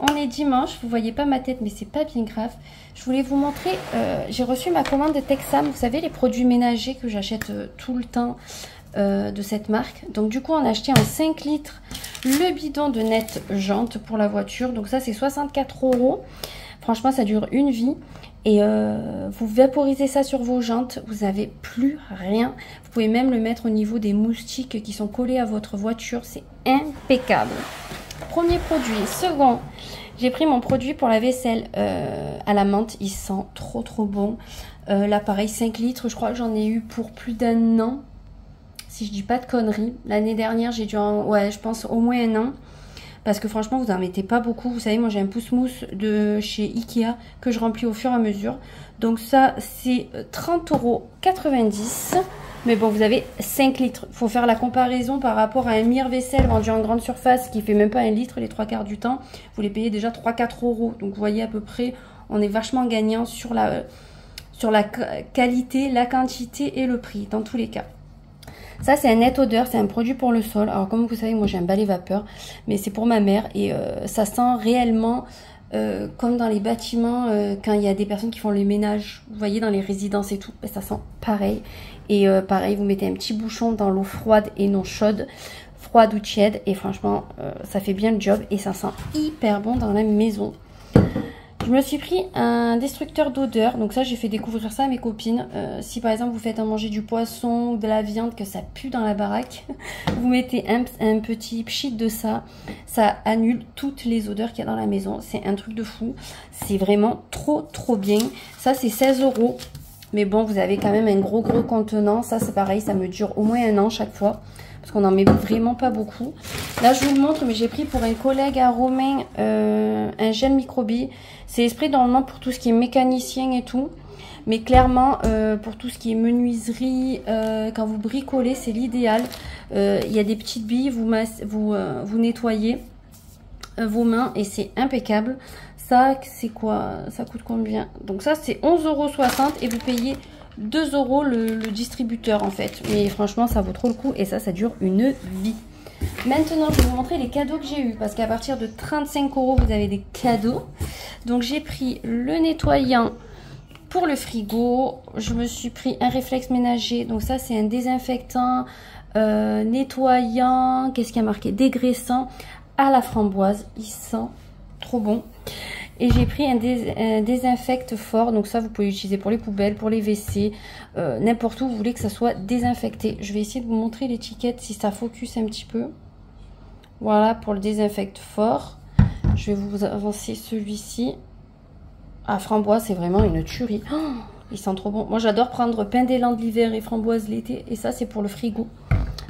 on est dimanche, vous voyez pas ma tête mais c'est pas bien grave. Je voulais vous montrer, j'ai reçu ma commande de Texam, vous savez les produits ménagers que j'achète tout le temps de cette marque. Donc du coup on a acheté en 5 litres le bidon de Net Jante pour la voiture. Donc ça c'est 64 €. Franchement ça dure une vie. Et vous vaporisez ça sur vos jantes, vous n'avez plus rien. Vous pouvez même le mettre au niveau des moustiques qui sont collés à votre voiture, c'est impeccable. Premier produit. Second, j'ai pris mon produit pour la vaisselle à la menthe, il sent trop bon. Là pareil 5 litres, je crois que j'en ai eu pour plus d'1 an, si je dis pas de conneries. L'année dernière j'ai dû en, ouais je pense au moins 1 an. Parce que franchement, vous n'en mettez pas beaucoup. Vous savez, moi j'ai un pouce-mousse de chez Ikea que je remplis au fur et à mesure. Donc ça, c'est 30,90 €. Mais bon, vous avez 5 litres. Il faut faire la comparaison par rapport à un mire-vaisselle vendu en grande surface qui fait même pas 1 litre les 3/4 du temps. Vous les payez déjà 3-4 €. Donc vous voyez à peu près, on est vachement gagnant sur la qualité, la quantité et le prix dans tous les cas. Ça c'est un net odeur, c'est un produit pour le sol. Alors comme vous savez, moi j'ai un balai vapeur, mais c'est pour ma mère et ça sent réellement comme dans les bâtiments quand il y a des personnes qui font les ménages, vous voyez dans les résidences et tout, ça sent pareil. Et pareil, vous mettez un petit bouchon dans l'eau froide et non chaude, froide ou tiède, et franchement ça fait bien le job et ça sent hyper bon dans la maison. Je me suis pris un destructeur d'odeur, donc ça j'ai fait découvrir ça à mes copines. Si par exemple vous faites à manger du poisson ou de la viande que ça pue dans la baraque, vous mettez un petit pchit de ça, ça annule toutes les odeurs qu'il y a dans la maison. C'est un truc de fou, c'est vraiment trop bien. Ça c'est 16 €, mais bon vous avez quand même un gros contenant. Ça c'est pareil, ça me dure au moins 1 an chaque fois. Parce qu'on n'en met vraiment pas beaucoup. Là, je vous le montre, mais j'ai pris pour un collègue à Romain un gel microbi. C'est esprit normalement pour tout ce qui est mécanicien et tout. Mais clairement, pour tout ce qui est menuiserie, quand vous bricolez, c'est l'idéal. Il y a des petites billes, vous nettoyez vos mains et c'est impeccable. Ça, c'est quoi? Ça coûte combien? Donc ça, c'est 11,60 € et vous payez 2 € le distributeur en fait. Mais franchement ça vaut trop le coup et ça dure une vie. Maintenant je vais vous montrer les cadeaux que j'ai eu, parce qu'à partir de 35 € vous avez des cadeaux. Donc j'ai pris le nettoyant pour le frigo. Je me suis pris un réflexe ménager. Donc ça c'est un désinfectant, nettoyant, qu'est-ce qu'il y a marqué, dégraissant à la framboise. Il sent trop bon. Et j'ai pris un désinfecte fort, donc ça vous pouvez l'utiliser pour les poubelles, pour les WC, n'importe où vous voulez que ça soit désinfecté. Je vais essayer de vous montrer l'étiquette si ça focus un petit peu. Voilà pour le désinfecte fort. Je vais vous avancer celui-ci. Ah, framboise, c'est vraiment une tuerie. Oh, il sent trop bon. Moi j'adore prendre pain d'élan de l'hiver et framboise l'été, et ça c'est pour le frigo.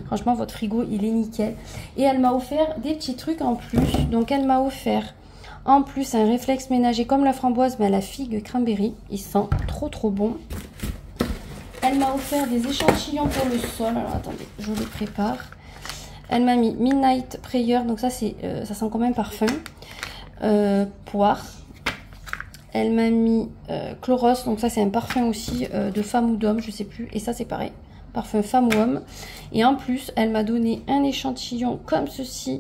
Franchement votre frigo il est nickel. Et elle m'a offert des petits trucs en plus. Donc elle m'a offert en plus un réflexe ménager comme la framboise, mais à la figue cranberry. Il sent trop bon. Elle m'a offert des échantillons pour le sol. Alors attendez, je les prépare. Elle m'a mis Midnight Prayer. Donc ça c'est ça sent comme un parfum. Poire. Elle m'a mis Chloros. Donc ça c'est un parfum aussi de femme ou d'homme, je sais plus. Et ça c'est pareil, parfum femme ou homme. Et en plus elle m'a donné un échantillon comme ceci.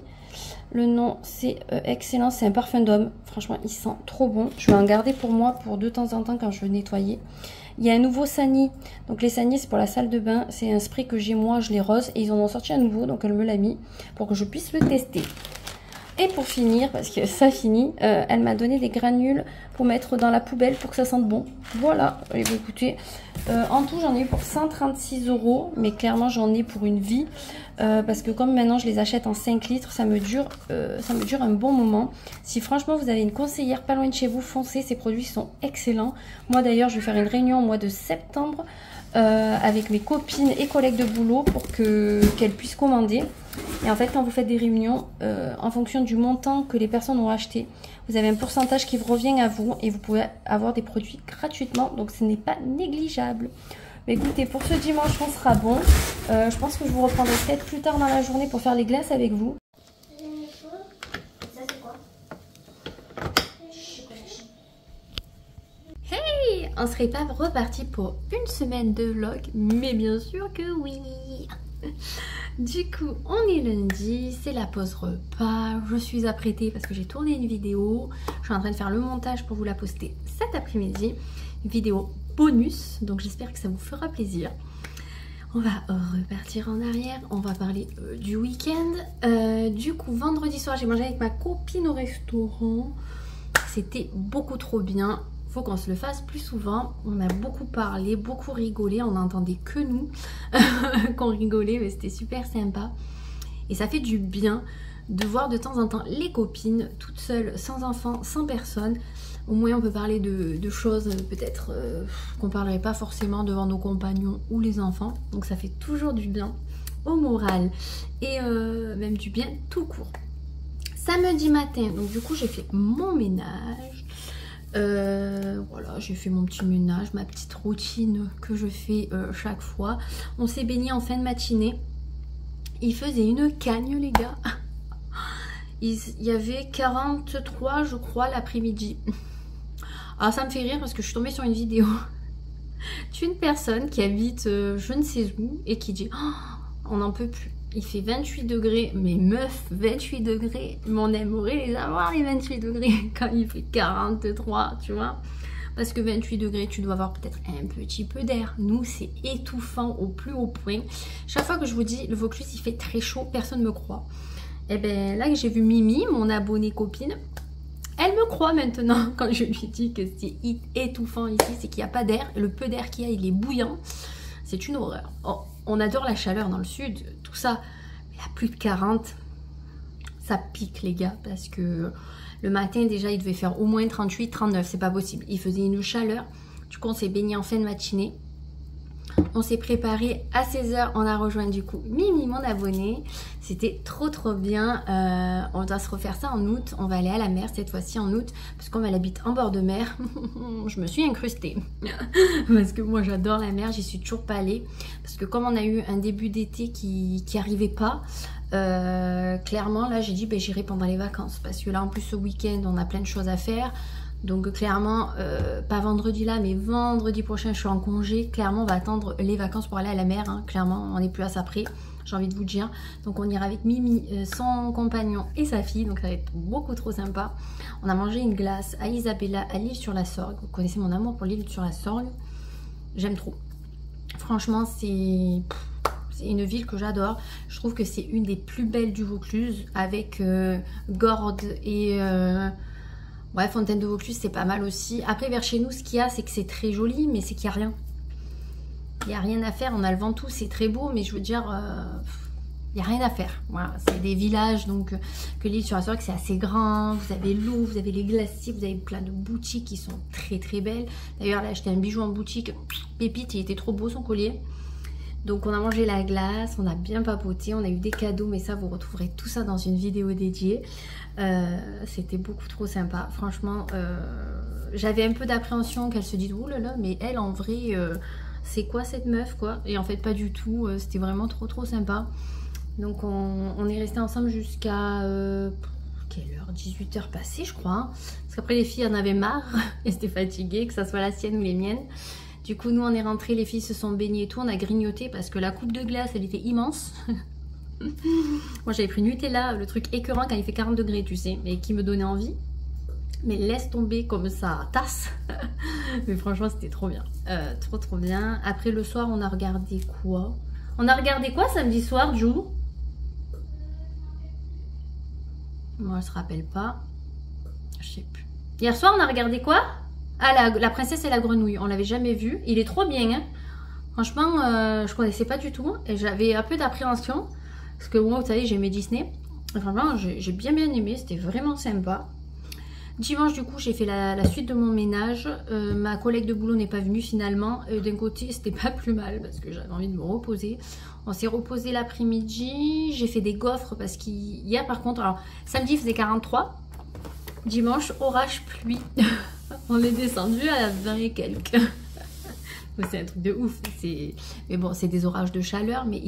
Le nom c'est excellent, c'est un parfum d'homme. Franchement il sent trop bon. Je vais en garder pour moi pour de temps en temps quand je veux nettoyer. Il y a un nouveau Sani. Donc les Sani c'est pour la salle de bain. C'est un spray que j'ai moi, je les rose. Et ils en ont sorti un nouveau, donc elle me l'a mis pour que je puisse le tester. Et pour finir, parce que ça finit, elle m'a donné des granules pour mettre dans la poubelle pour que ça sente bon. Voilà, et bien, écoutez, en tout j'en ai eu pour 136 €, mais clairement j'en ai pour une vie, parce que comme maintenant je les achète en 5 litres, ça me dure un bon moment. Si franchement vous avez une conseillère pas loin de chez vous, foncez, ces produits sont excellents. Moi d'ailleurs je vais faire une réunion au mois de septembre avec mes copines et collègues de boulot pour qu'elles puissent commander. Et en fait quand vous faites des réunions, en fonction du montant que les personnes ont acheté, vous avez un pourcentage qui vous revient à vous et vous pouvez avoir des produits gratuitement, donc ce n'est pas négligeable. Mais écoutez, pour ce dimanche on sera bon. Je pense que je vous reprendrai peut-être plus tard dans la journée pour faire les glaces avec vous. Hey, on serait pas reparti pour une semaine de vlog, mais bien sûr que oui. Du coup, on est lundi, c'est la pause repas. Je suis apprêtée parce que j'ai tourné une vidéo. Je suis en train de faire le montage pour vous la poster cet après-midi. Une vidéo bonus, donc j'espère que ça vous fera plaisir. On va repartir en arrière, on va parler du week-end. Du coup, vendredi soir, j'ai mangé avec ma copine au restaurant. C'était beaucoup trop bien. Faut qu'on se le fasse plus souvent. On a beaucoup parlé, beaucoup rigolé. On n'entendait que nous qu'on rigolait, mais c'était super sympa. Et ça fait du bien de voir de temps en temps les copines toutes seules, sans enfants, sans personne. Au moins on peut parler de choses peut-être qu'on ne parlerait pas forcément devant nos compagnons ou les enfants. Donc ça fait toujours du bien au moral et même du bien tout court. Samedi matin, donc du coup j'ai fait mon ménage. Voilà, j'ai fait mon petit ménage, ma petite routine que je fais chaque fois. On s'est baigné en fin de matinée. Il faisait une cagne les gars. Il y avait 43 je crois l'après-midi. Alors ça me fait rire parce que je suis tombée sur une vidéo d'une personne qui habite je ne sais où et qui dit oh, on n'en peut plus. Il fait 28 degrés, mais meuf, 28 degrés, mais on aimerait les avoir les 28 degrés quand il fait 43, tu vois. Parce que 28 degrés, tu dois avoir peut-être un petit peu d'air. Nous, c'est étouffant au plus haut point. Chaque fois que je vous dis, le Vaucluse, il fait très chaud, personne ne me croit. Et bien là, j'ai vu Mimi, mon abonnée copine. Elle me croit maintenant quand je lui dis que c'est étouffant ici, c'est qu'il n'y a pas d'air. Le peu d'air qu'il y a, il est bouillant. C'est une horreur. Oh, on adore la chaleur dans le sud, tout ça. Mais à plus de 40, ça pique les gars. Parce que le matin déjà, il devait faire au moins 38, 39. C'est pas possible. Il faisait une chaleur. Du coup, on s'est baigné en fin de matinée. On s'est préparé à 16h, on a rejoint du coup Mimi, mon abonnée. C'était trop bien. On doit se refaire ça en août. On va aller à la mer cette fois-ci en août. Parce qu'on habite en bord de mer. Je me suis incrustée. Parce que moi j'adore la mer, j'y suis toujours pas allée. Parce que comme on a eu un début d'été qui arrivait pas, clairement là j'ai dit ben, j'irai pendant les vacances. Parce que là en plus ce week-end on a plein de choses à faire. Donc clairement, pas vendredi là, mais vendredi prochain, je suis en congé. Clairement, on va attendre les vacances pour aller à la mer. Hein. Clairement, on n'est plus à ça près, j'ai envie de vous dire. Donc on ira avec Mimi, son compagnon et sa fille. Donc ça va être beaucoup trop sympa. On a mangé une glace à Isabella, à l'Île-sur-la-Sorgue. Vous connaissez mon amour pour l'Île-sur-la-Sorgue. J'aime trop. Franchement, c'est une ville que j'adore. Je trouve que c'est une des plus belles du Vaucluse avec Gordes et... ouais, Fontaine de Vaucluse, c'est pas mal aussi. Après, vers chez nous, ce qu'il y a, c'est que c'est très joli, mais c'est qu'il n'y a rien. Il n'y a rien à faire. On a le Ventoux, c'est très beau, mais je veux dire, il n'y a rien à faire. Voilà, c'est des villages, donc que l'Île-sur-la-Sorgue, c'est assez grand. Vous avez l'eau, vous avez les glaciers, vous avez plein de boutiques qui sont très belles. D'ailleurs, là, acheté un bijou en boutique. Pépite, il était trop beau son collier. Donc on a mangé la glace, on a bien papoté, on a eu des cadeaux, mais ça vous retrouverez tout ça dans une vidéo dédiée. C'était beaucoup trop sympa, franchement. J'avais un peu d'appréhension qu'elle se dise, oulala, mais elle en vrai, c'est quoi cette meuf quoi? Et en fait pas du tout, c'était vraiment trop sympa. Donc on est resté ensemble jusqu'à, quelle heure? 18h passée je crois. Hein. Parce qu'après les filles en avaient marre, elles étaient fatiguées, que ça soit la sienne ou les miennes. Du coup, nous, on est rentrés, les filles se sont baignées et tout. On a grignoté parce que la coupe de glace, elle était immense. Moi, j'avais pris Nutella, le truc écœurant quand il fait 40 degrés, tu sais, mais qui me donnait envie. Mais laisse tomber comme ça, tasse. Mais franchement, c'était trop bien. Trop bien. Après, le soir, on a regardé quoi? On a regardé quoi samedi soir, Jou? Moi, je ne se rappelle pas. Je sais plus. Hier soir, on a regardé quoi? Ah, la princesse et la grenouille, on l'avait jamais vu. Il est trop bien, hein. Franchement, je connaissais pas du tout. Et j'avais un peu d'appréhension. Parce que moi, vous savez, j'aimais Disney. Et franchement, j'ai bien aimé. C'était vraiment sympa. Dimanche, du coup, j'ai fait la suite de mon ménage. Ma collègue de boulot n'est pas venue finalement. D'un côté, c'était pas plus mal parce que j'avais envie de me reposer. On s'est reposé l'après-midi. J'ai fait des gaufres parce qu'il y a par contre... Alors, samedi, il faisait 43. Dimanche, orage, pluie. On est descendu à 20 et quelques. C'est un truc de ouf. Mais bon, c'est des orages de chaleur. Mais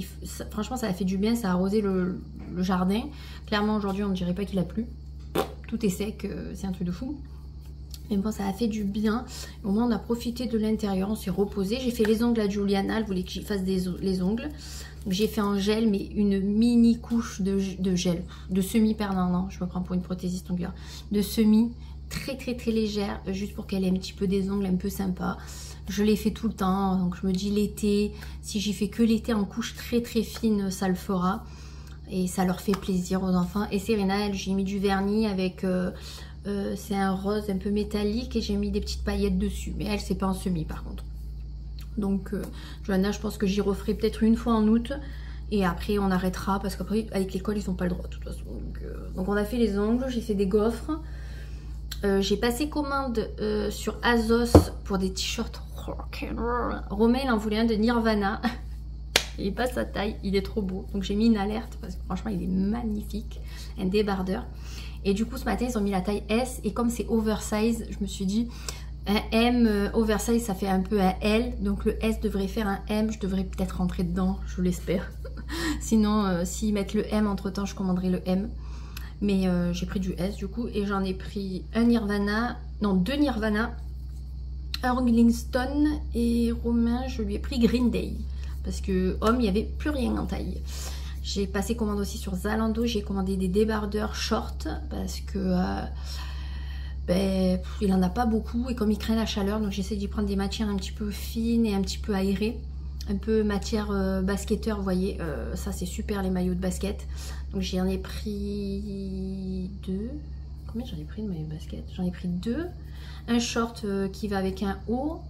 franchement, ça a fait du bien. Ça a arrosé le jardin. Clairement, aujourd'hui, on ne dirait pas qu'il a plu. Tout est sec. C'est un truc de fou. Mais bon, ça a fait du bien. Au moins, on a profité de l'intérieur, on s'est reposé. J'ai fait les ongles à Juliana, elle voulait que j'y fasse les ongles. J'ai fait en gel, mais une mini couche de gel, de semi-permanent. Je me prends pour une prothésiste ongulaire. De semi, très légère, juste pour qu'elle ait un petit peu des ongles un peu sympa. Je l'ai fait tout le temps, donc je me dis l'été, si j'y fais que l'été en couche très fine, ça le fera. Et ça leur fait plaisir aux enfants. Et Serena, j'ai mis du vernis avec... c'est un rose un peu métallique et j'ai mis des petites paillettes dessus. Mais elle, c'est pas en semi par contre. Donc, Johanna, je pense que j'y referai peut-être une fois en août. Et après, on arrêtera parce qu'après, avec l'école, ils n'ont pas le droit de toute façon. Donc, on a fait les ongles, j'ai fait des gaufres. J'ai passé commande sur Azos pour des t-shirts rock'n'roll. Romain, il en voulait un de Nirvana. Il passe sa taille, il est trop beau. Donc, j'ai mis une alerte parce que franchement, il est magnifique. Un débardeur. Et du coup, ce matin, ils ont mis la taille S. Et comme c'est oversize, je me suis dit, un M oversize, ça fait un peu un L. Donc le S devrait faire un M. Je devrais peut-être rentrer dedans, je l'espère. Sinon, s'ils mettent le M entre-temps, je commanderai le M. Mais j'ai pris du S du coup. Et j'en ai pris un Nirvana, non, 2 Nirvana. Un Rolling Stone. Et Romain, je lui ai pris Green Day. Parce que homme, il n'y avait plus rien en taille. J'ai passé commande aussi sur Zalando, j'ai commandé des débardeurs short parce que il en a pas beaucoup et comme il craint la chaleur, donc j'essaie d'y prendre des matières un petit peu fines et un petit peu aérées, un peu matière basketteur, vous voyez, ça c'est super les maillots de basket. Donc j'en ai pris 2. Combien j'en ai pris de maillots de basket? J'en ai pris 2. Un short qui va avec un haut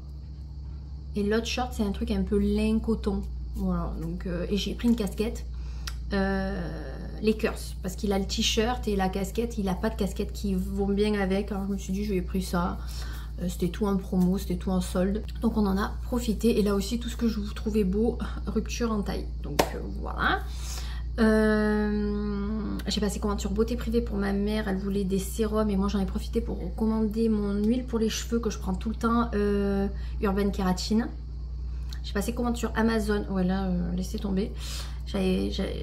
et l'autre short c'est un truc un peu lin coton. Voilà, donc et j'ai pris une casquette. Lakers parce qu'il a le t-shirt et la casquette, il a pas de casquette qui vont bien avec, alors je me suis dit je lui ai pris ça, c'était tout en promo, c'était tout en solde, donc on en a profité. Et là aussi tout ce que je vous trouvais beau, rupture en taille, donc voilà. J'ai passé commande sur Beauté Privée pour ma mère, elle voulait des sérums et moi j'en ai profité pour commander mon huile pour les cheveux que je prends tout le temps, Urban Kératine. J'ai passé commande sur Amazon, voilà, laissez tomber.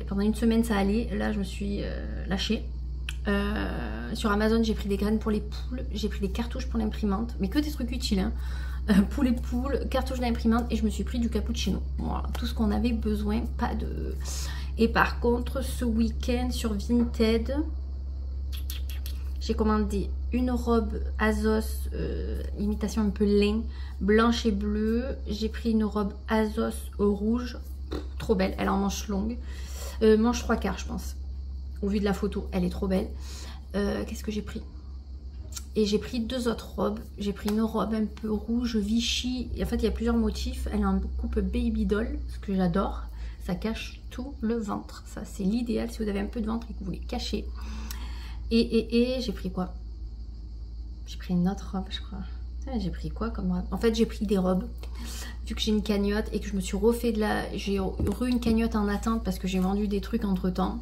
Pendant une semaine ça allait, là je me suis lâchée. Sur Amazon j'ai pris des graines pour les poules, j'ai pris des cartouches pour l'imprimante, mais que des trucs utiles hein. Pour les poules, cartouches d'imprimante et je me suis pris du cappuccino. Voilà, tout ce qu'on avait besoin, pas de... Et par contre ce week-end sur Vinted, j'ai commandé une robe Azos, imitation un peu lin, blanche et bleue. J'ai pris une robe Azos au rouge. Trop belle, elle est en manche longue, manche 3/4 je pense, au vu de la photo elle est trop belle. Qu'est-ce que j'ai pris? Et j'ai pris 2 autres robes. J'ai pris une robe un peu rouge Vichy, et en fait il y a plusieurs motifs, elle est en coupe baby doll, ce que j'adore, ça cache tout le ventre, ça c'est l'idéal si vous avez un peu de ventre et que vous voulez cacher. Et j'ai pris quoi? J'ai pris une autre robe je crois. J'ai pris quoi comme robe? En fait j'ai pris des robes vu que j'ai une cagnotte et que je me suis refait de la... J'ai une cagnotte en attente parce que j'ai vendu des trucs entre temps.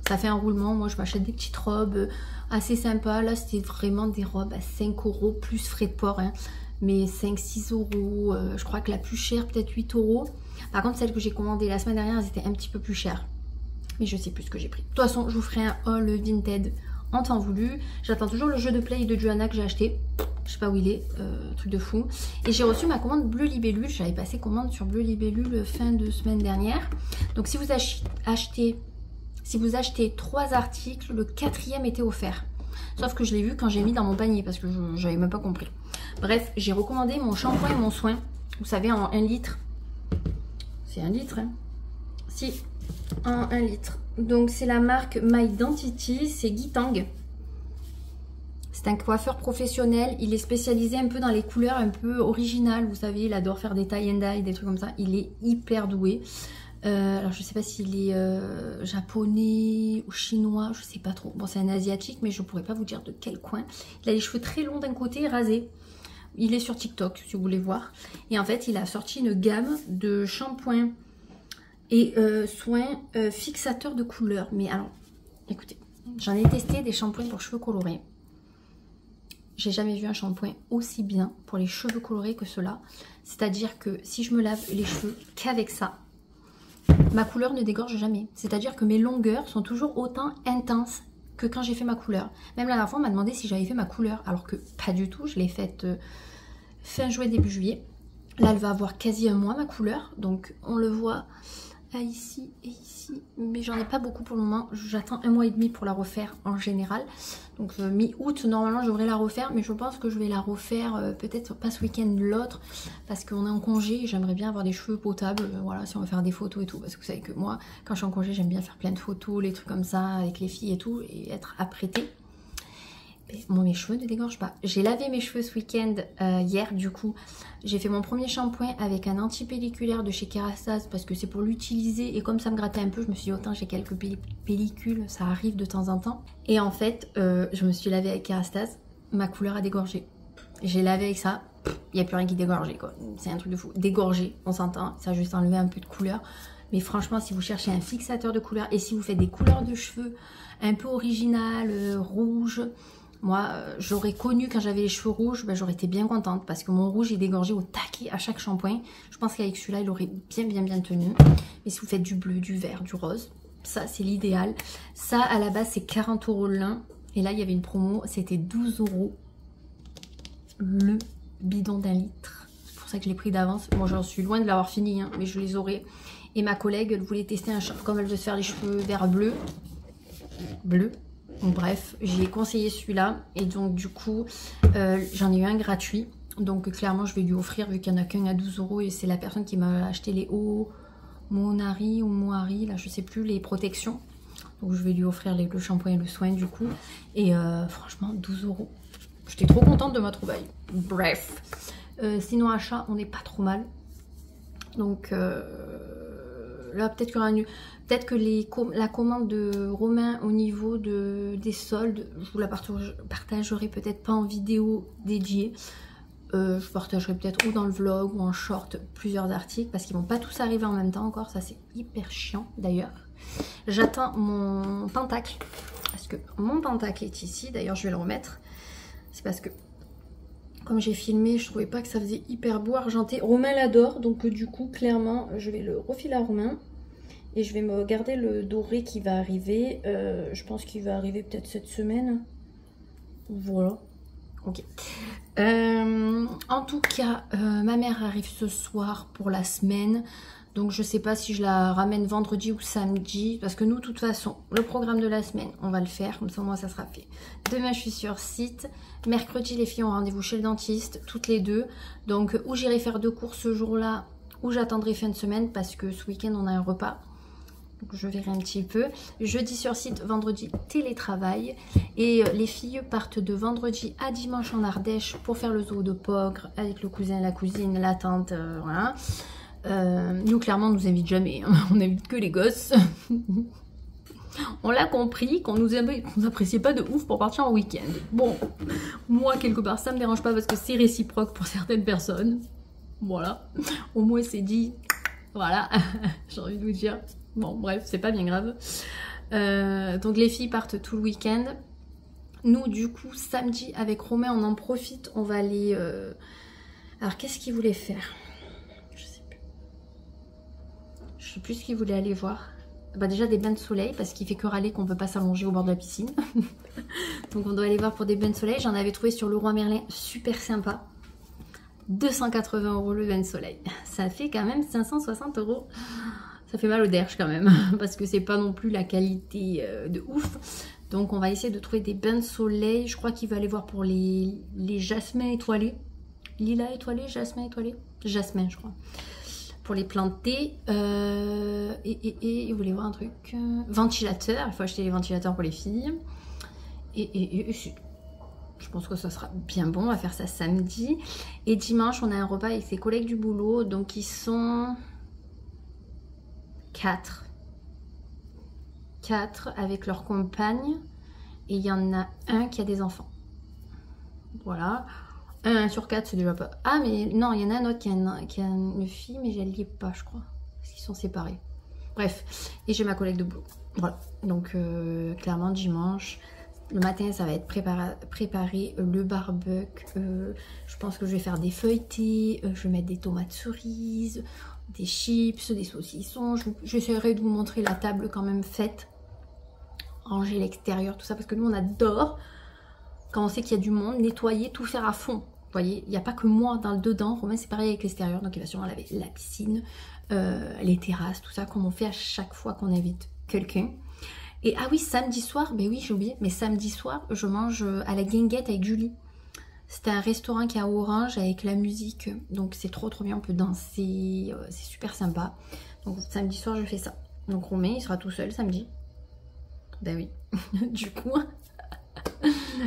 Ça fait un roulement, moi je m'achète des petites robes assez sympas. Là c'était vraiment des robes à 5 € plus frais de port hein. Mais 5-6 €, je crois que la plus chère peut-être 8 €. Par contre celle que j'ai commandée la semaine dernière elles étaient un petit peu plus chères. Mais je sais plus ce que j'ai pris. De toute façon je vous ferai un haul Vinted en temps voulu. J'attends toujours le jeu de play de Johanna que j'ai acheté. Je sais pas où il est, truc de fou. Et j'ai reçu ma commande Bleu Libellule. J'avais passé commande sur Bleu Libellule fin de semaine dernière. Donc si vous achetez 3 articles, le 4e était offert. Sauf que je l'ai vu quand j'ai mis dans mon panier parce que j'avais même pas compris. Bref, j'ai recommandé mon shampoing et mon soin. Vous savez, en 1 litre. C'est 1 litre, hein? Si, en 1 litre. Donc c'est la marque My Identity, c'est Guy Tang. C'est un coiffeur professionnel, il est spécialisé un peu dans les couleurs un peu originales, vous savez, il adore faire des tie and dye, des trucs comme ça, il est hyper doué. Alors je sais pas s'il est japonais ou chinois, je sais pas trop. Bon c'est un asiatique mais je pourrais pas vous dire de quel coin. Il a les cheveux très longs d'un côté, rasés. Il est sur TikTok si vous voulez voir. Et en fait il a sorti une gamme de shampoings et soins fixateurs de couleurs. Mais alors, écoutez, j'en ai testé des shampoings pour cheveux colorés. J'ai jamais vu un shampoing aussi bien pour les cheveux colorés que cela. C'est-à-dire que si je me lave les cheveux qu'avec ça, ma couleur ne dégorge jamais. C'est-à-dire que mes longueurs sont toujours autant intenses que quand j'ai fait ma couleur. Même la dernière fois, on m'a demandé si j'avais fait ma couleur, alors que pas du tout. Je l'ai faite fin juillet, début juillet. Là, elle va avoir quasi un mois, ma couleur. Donc, on le voit là, ici et ici. Mais j'en ai pas beaucoup pour le moment. J'attends 1 mois et demi pour la refaire en général. Donc, mi-août, normalement, je devrais la refaire. Mais je pense que je vais la refaire peut-être pas ce week-end, l'autre. Parce qu'on est en congé et j'aimerais bien avoir des cheveux potables. Voilà, si on veut faire des photos et tout. Parce que vous savez que moi, quand je suis en congé, j'aime bien faire plein de photos, les trucs comme ça, avec les filles et tout. Et être apprêtée. Moi, mes cheveux ne dégorgent pas. J'ai lavé mes cheveux ce week-end hier, du coup. J'ai fait mon premier shampoing avec un anti-pelliculaire de chez Kerastase parce que c'est pour l'utiliser. Et comme ça me grattait un peu, je me suis dit, autant j'ai quelques pellicules, ça arrive de temps en temps. Et en fait, je me suis lavé avec Kerastase. Ma couleur a dégorgé. J'ai lavé avec ça. Il n'y a plus rien qui dégorgeait, quoi. C'est un truc de fou. Dégorgé, on s'entend. Ça a juste enlevé un peu de couleur. Mais franchement, si vous cherchez un fixateur de couleur et si vous faites des couleurs de cheveux un peu originales, rouges... Moi, j'aurais connu quand j'avais les cheveux rouges, ben, j'aurais été bien contente parce que mon rouge est dégorgé au taquet à chaque shampoing. Je pense qu'avec celui-là, il aurait bien tenu. Mais si vous faites du bleu, du vert, du rose, ça c'est l'idéal. Ça, à la base, c'est 40 € l'un. Et là, il y avait une promo, c'était 12 € le bidon d'1 litre. C'est pour ça que je l'ai pris d'avance. Moi, j'en suis loin de l'avoir fini, hein, mais je les aurai. Et ma collègue, elle voulait tester un shampoing, comme elle veut se faire les cheveux vert bleu. Donc, bref, j'ai conseillé celui-là et donc du coup j'en ai eu un gratuit. Donc clairement je vais lui offrir vu qu'il n'y en a qu'un à 12 € et c'est la personne qui m'a acheté les Monari ou Moari, là je sais plus, les protections. Donc je vais lui offrir le shampoing et le soin du coup. Et franchement 12 €. J'étais trop contente de ma trouvaille. Bref. Sinon achat, on n'est pas trop mal. Donc là peut-être qu'il y aura un... Peut-être que la commande de Romain au niveau des soldes, je vous la partagerai peut-être pas en vidéo dédiée. Je partagerai peut-être ou dans le vlog ou en short plusieurs articles parce qu'ils vont pas tous arriver en même temps encore. Ça c'est hyper chiant d'ailleurs. J'attends mon pentacle parce que mon pentacle est ici. D'ailleurs je vais le remettre. C'est parce que comme j'ai filmé, je trouvais pas que ça faisait hyper beau argenté. Romain l'adore donc du coup clairement je vais le refiler à Romain. Et je vais me garder le doré qui va arriver. Je pense qu'il va arriver peut-être cette semaine. Voilà. Ok. En tout cas, ma mère arrive ce soir pour la semaine. Donc je sais pas si je la ramène vendredi ou samedi. Parce que nous, de toute façon, le programme de la semaine, on va le faire. Comme ça, au moins, ça sera fait. Demain, je suis sur site. Mercredi, les filles ont rendez-vous chez le dentiste. Toutes les deux. Donc, ou j'irai faire 2 courses ce jour-là. Ou j'attendrai fin de semaine. Parce que ce week-end, on a un repas. Donc je verrai un petit peu. Jeudi sur site, vendredi télétravail. Et les filles partent de vendredi à dimanche en Ardèche pour faire le zoo de Pogre avec le cousin, la cousine, la tante. Voilà. Nous, clairement, on nous invite jamais. Hein. On n'invite que les gosses. On l'a compris qu'on nous appréciait pas de ouf pour partir en week-end. Bon, moi, quelque part, ça me dérange pas parce que c'est réciproque pour certaines personnes. Voilà. Au moins, c'est dit. Voilà. J'ai envie de vous dire. Bon, bref, c'est pas bien grave. Donc les filles partent tout le week-end. Nous, du coup, samedi, avec Romain, on en profite. On va aller... Alors, qu'est-ce qu'il voulait faire? Je sais plus. Je sais plus ce qu'il voulait aller voir. Bah, déjà, des bains de soleil, parce qu'il fait que râler qu'on peut pas s'allonger au bord de la piscine. Donc, on doit aller voir pour des bains de soleil. J'en avais trouvé sur Leroy Merlin, super sympa. 280 € le bain de soleil. Ça fait quand même 560 €. Ça fait mal au derche quand même, parce que c'est pas non plus la qualité de ouf. Donc on va essayer de trouver des bains de soleil. Je crois qu'il va aller voir pour les jasmins étoilés. Lilas étoilé, jasmin étoilé. Jasmin je crois. Pour les planter. Et il voulait voir un truc. Ventilateur, il faut acheter les ventilateurs pour les filles. Et je pense que ça sera bien bon, on va faire ça samedi. Et dimanche on a un repas avec ses collègues du boulot. Donc ils sont... 4 avec leur compagne et il y en a un qui a des enfants. Voilà. 1 sur 4 c'est déjà pas... Ah mais non, il y en a un autre qui a une fille mais elle n'y est pas je crois. Parce qu'ils sont séparés. Bref. Et j'ai ma collègue de boulot. Voilà. Donc clairement dimanche, le matin ça va être préparer le barbecue. Je pense que je vais faire des feuilletés. Je vais mettre des tomates cerises. Des chips, des saucissons. J'essaierai de vous montrer la table quand même faite. ranger l'extérieur, tout ça, parce que nous on adore, quand on sait qu'il y a du monde, nettoyer, tout faire à fond. Vous voyez, il n'y a pas que moi dans le dedans. Romain c'est pareil avec l'extérieur, donc il va sûrement laver la piscine, les terrasses, tout ça, comme on fait à chaque fois qu'on invite quelqu'un. Et ah oui, samedi soir, ben oui j'ai oublié, mais samedi soir je mange à la guinguette avec Julie. C'était un restaurant qui est à Orange avec la musique, donc c'est trop bien, on peut danser, c'est super sympa. Donc samedi soir je fais ça. Donc Romain il sera tout seul samedi. Ben oui, du coup,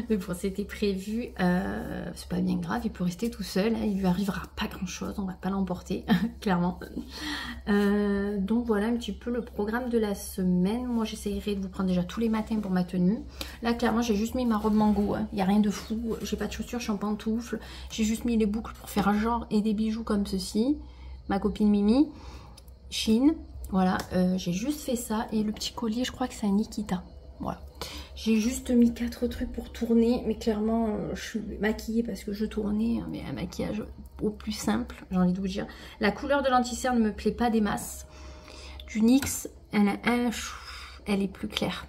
mais bon c'était prévu, c'est pas bien grave, il peut rester tout seul, hein, il lui arrivera pas grand chose, on va pas l'emporter, clairement. Donc voilà un petit peu le programme de la semaine. Moi j'essayerai de vous prendre déjà tous les matins pour ma tenue. Là clairement j'ai juste mis ma robe mango, il n'y a rien de fou, j'ai pas de chaussures, je suis en pantoufles, j'ai juste mis les boucles pour faire un genre et des bijoux comme ceci. Ma copine Mimi, Chine, voilà, j'ai juste fait ça. Et le petit collier je crois que c'est un Nikita, voilà. J'ai juste mis 4 trucs pour tourner, mais clairement je suis maquillée parce que je tournais, mais un maquillage au plus simple, j'ai envie de vous dire. La couleur de l'anti-cerne ne me plaît pas des masses. Du NYX, elle est plus claire.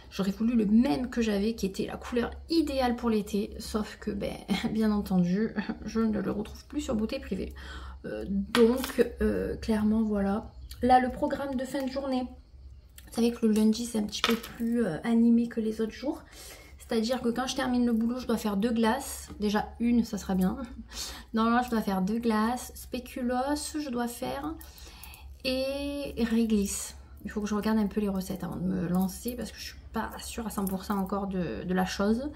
J'aurais voulu le même que j'avais, qui était la couleur idéale pour l'été, sauf que, ben, bien entendu, je ne le retrouve plus sur Beauté Privée. Donc, clairement, voilà. Là, le programme de fin de journée. Vous savez que le lundi, c'est un petit peu plus animé que les autres jours. C'est-à-dire que quand je termine le boulot, je dois faire 2 glaces. Déjà, une, ça sera bien. Normalement, je dois faire 2 glaces. Spéculoos, je dois faire. Et réglisse. Il faut que je regarde un peu les recettes avant de me lancer parce que je suis pas sûre à 100% encore de la chose.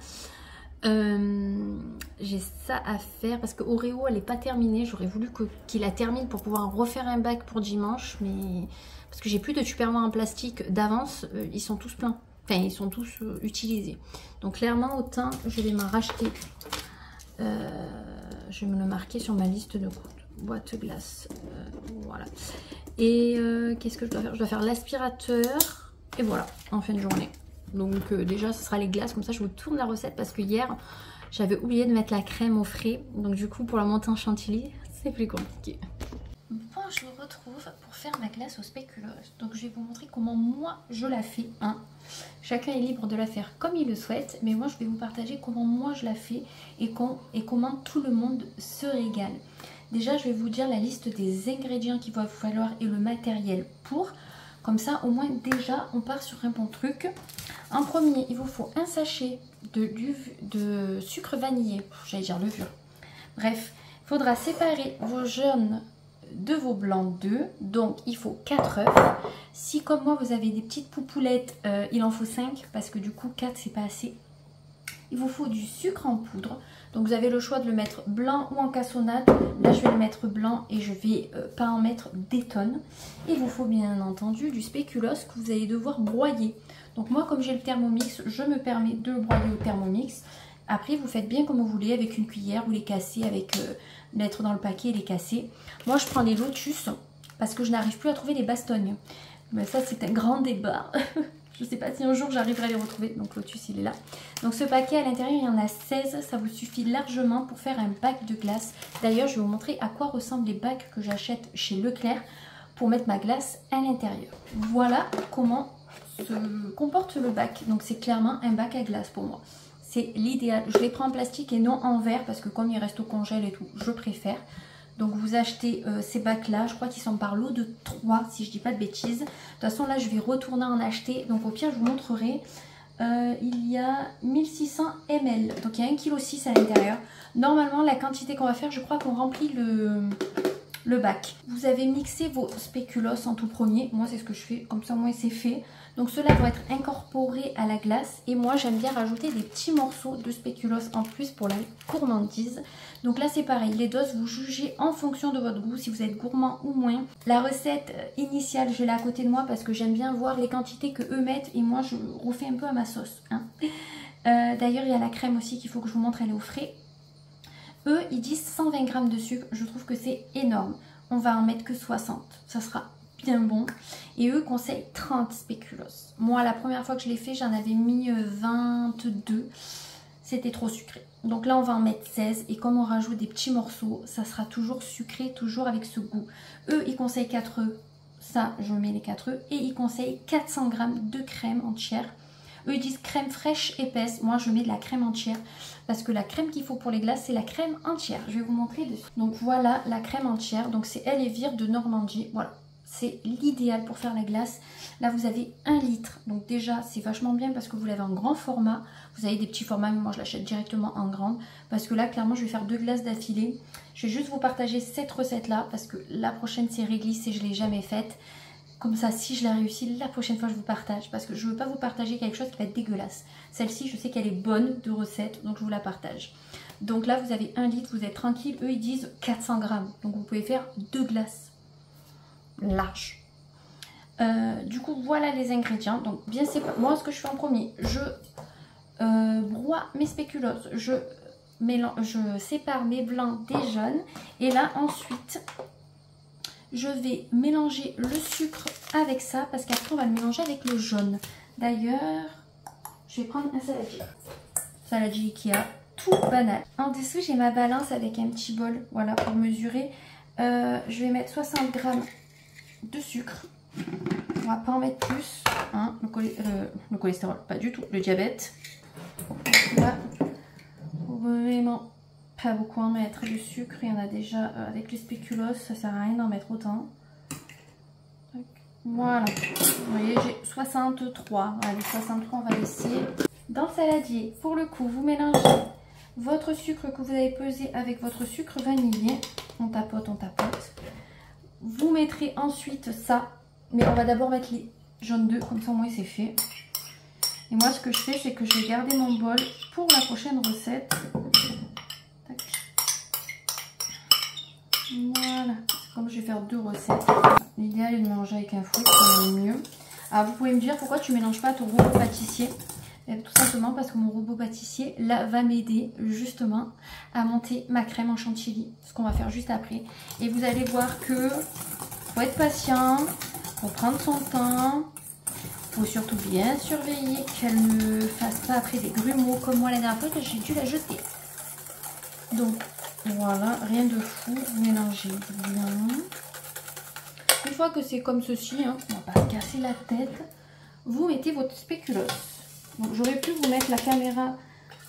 J'ai ça à faire parce que Oreo, elle n'est pas terminée. J'aurais voulu qu'il la termine pour pouvoir refaire un bac pour dimanche. Mais parce que j'ai plus de tupperware en plastique d'avance. Ils sont tous pleins. Enfin, ils sont tous utilisés. Donc clairement, autant je vais m'en racheter. Je vais me le marquer sur ma liste de courses. Boîte glace. Voilà. Et qu'est-ce que je dois faire? Je dois faire l'aspirateur. Et voilà, en fin de journée. Donc déjà, ce sera les glaces. Comme ça, je vous tourne la recette parce que hier, j'avais oublié de mettre la crème au frais. Donc du coup, pour la montée en chantilly, c'est plus compliqué. Bon, je me retrouve pour faire ma glace au spéculoos. Donc je vais vous montrer comment moi je la fais. Hein. Chacun est libre de la faire comme il le souhaite, mais moi je vais vous partager comment moi je la fais et comment tout le monde se régale. Déjà je vais vous dire la liste des ingrédients qu'il va vous falloir et le matériel pour. Comme ça au moins déjà on part sur un bon truc. En premier il vous faut un sachet de sucre vanillé, j'allais dire levure. Bref, il faudra séparer vos jaunes de vos blancs d'œufs, donc il faut 4 œufs. Si comme moi vous avez des petites poupoulettes, il en faut 5 parce que du coup 4 c'est pas assez. Il vous faut du sucre en poudre, donc vous avez le choix de le mettre blanc ou en cassonade. Là je vais le mettre blanc et je vais pas en mettre des tonnes. Il vous faut bien entendu du spéculoos que vous allez devoir broyer. Donc moi comme j'ai le Thermomix, je me permets de le broyer au Thermomix. Après vous faites bien comme vous voulez avec une cuillère ou les casser avec mettre dans le paquet et les casser. Moi je prends les Lotus parce que je n'arrive plus à trouver les bastognes. Mais ça c'est un grand débat. Je ne sais pas si un jour j'arriverai à les retrouver. Donc Lotus il est là. Donc ce paquet à l'intérieur il y en a 16. Ça vous suffit largement pour faire un bac de glace. D'ailleurs je vais vous montrer à quoi ressemblent les bacs que j'achète chez Leclerc pour mettre ma glace à l'intérieur. Voilà comment se comporte le bac. Donc c'est clairement un bac à glace pour moi. C'est l'idéal. Je les prends en plastique et non en verre parce que comme ils restent au congèle et tout, je préfère. Donc vous achetez ces bacs là, je crois qu'ils sont par lot de 3 si je dis pas de bêtises. De toute façon là je vais retourner en acheter. Donc au pire je vous montrerai. Il y a 1600 ml. Donc il y a 1,6 kg à l'intérieur. Normalement la quantité qu'on va faire, je crois qu'on remplit le bac. Vous avez mixé vos spéculoos en tout premier. Moi c'est ce que je fais, comme ça au moins c'est fait. Donc ceux-là vont être incorporés à la glace. Et moi j'aime bien rajouter des petits morceaux de spéculoos en plus pour la gourmandise. Donc là c'est pareil, les doses vous jugez en fonction de votre goût, si vous êtes gourmand ou moins. La recette initiale je l'ai à côté de moi parce que j'aime bien voir les quantités que eux mettent. Et moi je refais un peu à ma sauce. Hein. D'ailleurs il y a la crème aussi qu'il faut que je vous montre, elle est au frais. Eux ils disent 120 g de sucre, je trouve que c'est énorme. On va en mettre que 60, ça sera bien bon. Et eux conseillent 30 spéculoos. Moi la première fois que je l'ai fait j'en avais mis 22. C'était trop sucré. Donc là on va en mettre 16 et comme on rajoute des petits morceaux, ça sera toujours sucré, toujours avec ce goût. Eux ils conseillent 4 ça je mets les 4 œufs. Et ils conseillent 400 g de crème entière. Eux ils disent crème fraîche épaisse, moi je mets de la crème entière. Parce que la crème qu'il faut pour les glaces c'est la crème entière. Je vais vous montrer dessus. Donc voilà la crème entière, donc c'est Elevir de Normandie, voilà. C'est l'idéal pour faire la glace. Là, vous avez 1 litre. Donc déjà, c'est vachement bien parce que vous l'avez en grand format. Vous avez des petits formats, mais moi, je l'achète directement en grande. Parce que là, clairement, je vais faire 2 glaces d'affilée. Je vais juste vous partager cette recette-là. Parce que la prochaine, c'est réglisse et je ne l'ai jamais faite. Comme ça, si je la réussis, la prochaine fois, je vous partage. Parce que je ne veux pas vous partager quelque chose qui va être dégueulasse. Celle-ci, je sais qu'elle est bonne de recette. Donc, je vous la partage. Donc là, vous avez 1 litre. Vous êtes tranquille. Eux, ils disent 400 g. Donc, vous pouvez faire 2 glaces. Large. Du coup voilà les ingrédients. Donc bien c'est pas moi ce que je fais en premier, je broie mes spéculoos, je sépare mes blancs des jaunes et là ensuite je vais mélanger le sucre avec ça parce qu'après on va le mélanger avec le jaune. D'ailleurs je vais prendre un saladier Ikea tout banal. En dessous j'ai ma balance avec un petit bol, voilà, pour mesurer. Je vais mettre 60 g de sucre. On va pas en mettre plus, hein, le cholestérol, pas du tout, le diabète. Là, vraiment pas beaucoup en mettre du sucre, il y en a déjà avec les spéculoos, ça sert à rien d'en mettre autant. Voilà, vous voyez j'ai 63, allez 63 on va laisser. Dans le saladier, pour le coup, vous mélangez votre sucre que vous avez pesé avec votre sucre vanillé, on tapote, on tapote. Vous mettrez ensuite ça. Mais on va d'abord mettre les jaunes d'œufs, comme ça au moins c'est fait. Et moi ce que je fais c'est que je vais garder mon bol pour la prochaine recette. Tac. Voilà, comme je vais faire 2 recettes. L'idéal est de mélanger avec un fouet, c'est mieux. Alors vous pouvez me dire pourquoi tu ne mélanges pas ton robot pâtissier. Tout simplement parce que mon robot pâtissier là va m'aider justement à monter ma crème en chantilly. Ce qu'on va faire juste après. Et vous allez voir que faut être patient. Faut prendre son temps, faut surtout bien surveiller qu'elle ne fasse pas après des grumeaux comme moi la dernière fois que j'ai dû la jeter. Donc voilà, rien de fou, vous mélangez bien. Une fois que c'est comme ceci, hein, on va pas se casser la tête, vous mettez votre spéculoos. Donc j'aurais pu vous mettre la caméra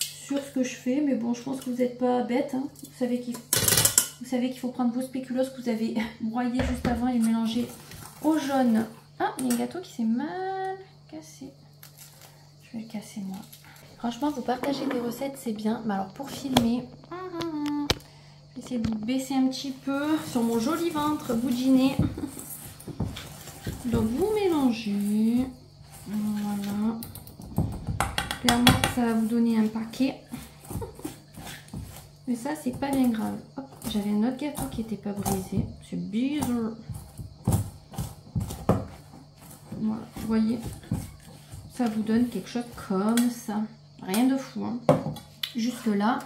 sur ce que je fais, mais bon je pense que vous n'êtes pas bête, hein. Vous savez qu'il faut prendre vos spéculoos que vous avez broyés juste avant et les mélanger au jaune. Ah, il y a un gâteau qui s'est mal cassé. Je vais le casser moi. Franchement, vous partagez des recettes, c'est bien. Mais alors pour filmer, je vais essayer de vous baisser un petit peu sur mon joli ventre boudiné. Donc vous mélangez. Voilà. Clairement, ça va vous donner un paquet. Mais ça, c'est pas bien grave. Hop, j'avais un autre gâteau qui n'était pas brisé. C'est bizarre. Voilà, vous voyez, ça vous donne quelque chose comme ça. Rien de fou, hein. Jusque là.